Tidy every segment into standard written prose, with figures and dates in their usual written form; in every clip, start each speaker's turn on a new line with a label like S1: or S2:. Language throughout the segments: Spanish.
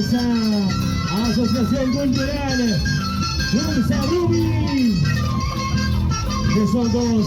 S1: esa Asociación Cultural Ursa Ruby, que son dos.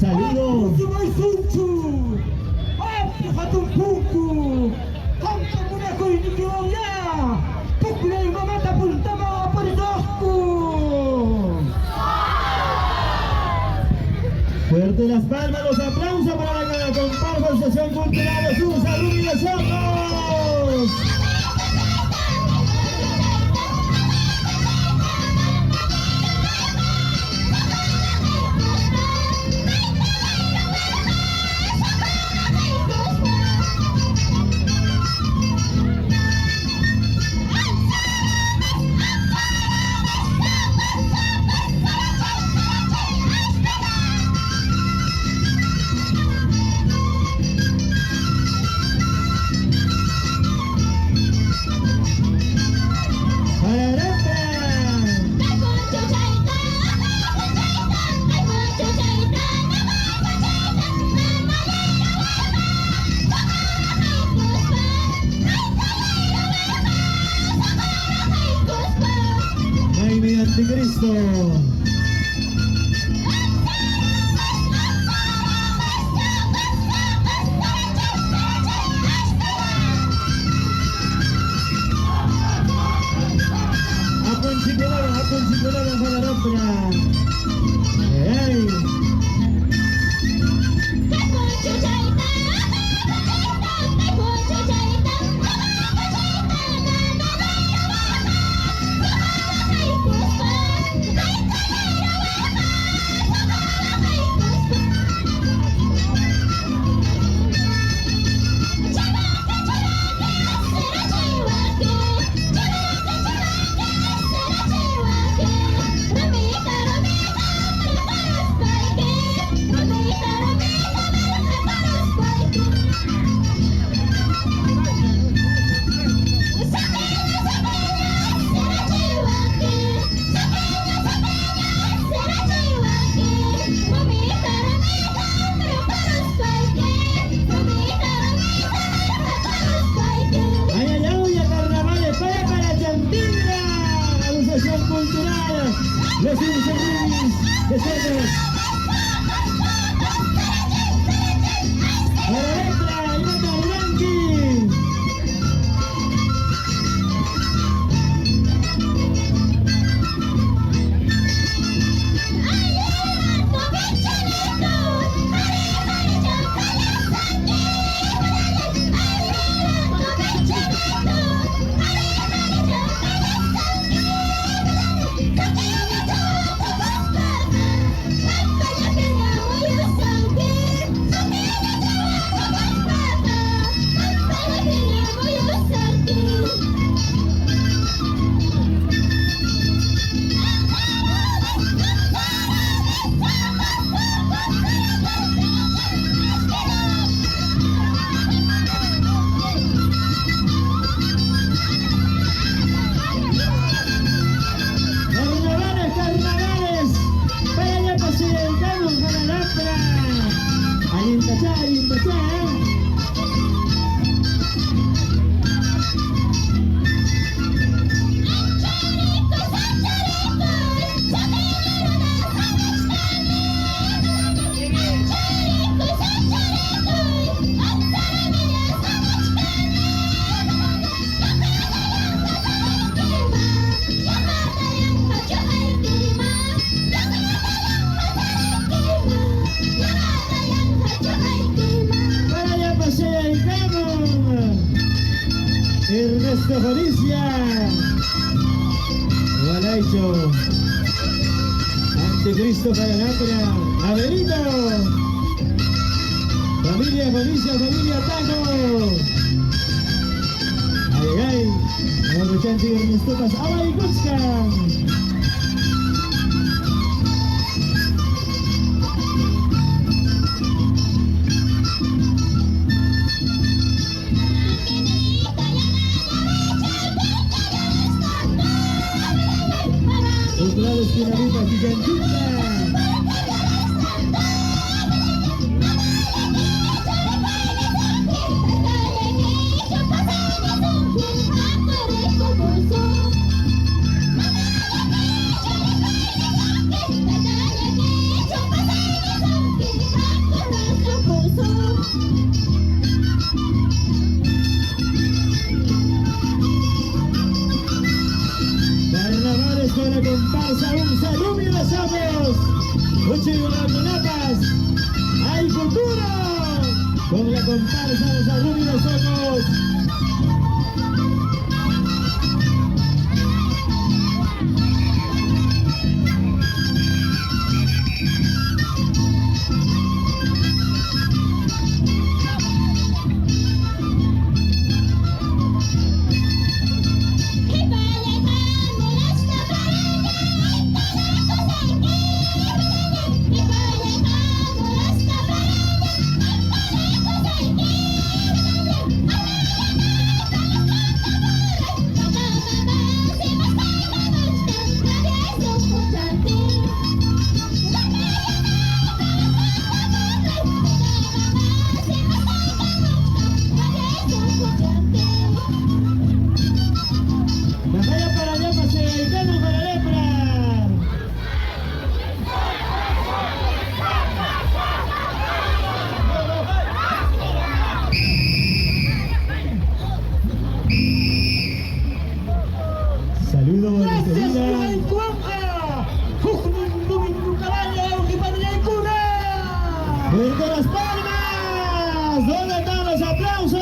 S1: Saludos. Fuerte las palmas, los aplausos para la comparsa Asociación Cultural Ursa Ruby de Somos. Anticristo. Apun para la ópera. ¡Ey! Cultural, los incendios de Somos. A la letra, y nota Blanqui.
S2: Hãy subscribe cho kênh Ghiền Mì Gõ để không bỏ lỡ
S1: Cristo Jodicia. Gualaicho. Anticristo para Lepra. Abelito. Familia Jodicia, familia Taco. Ay. Mga kuchanti ng mistukas. Away Kutskan. Culturales Pinamita, Giganchita. Carnavales con la comparsa Unza Rumi de los Ojos. Ocho Guanapas. ¡Hay futuro! Con la comparsa Unza Rumi de los Ojos. Saludos,
S2: Gracias, Juan Cuenca.
S1: ¡Fuerte las palmas! ¿Dónde están los aplausos?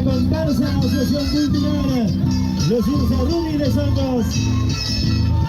S1: Comparsa Asociación Cultural Los Unza Rumi de Songos.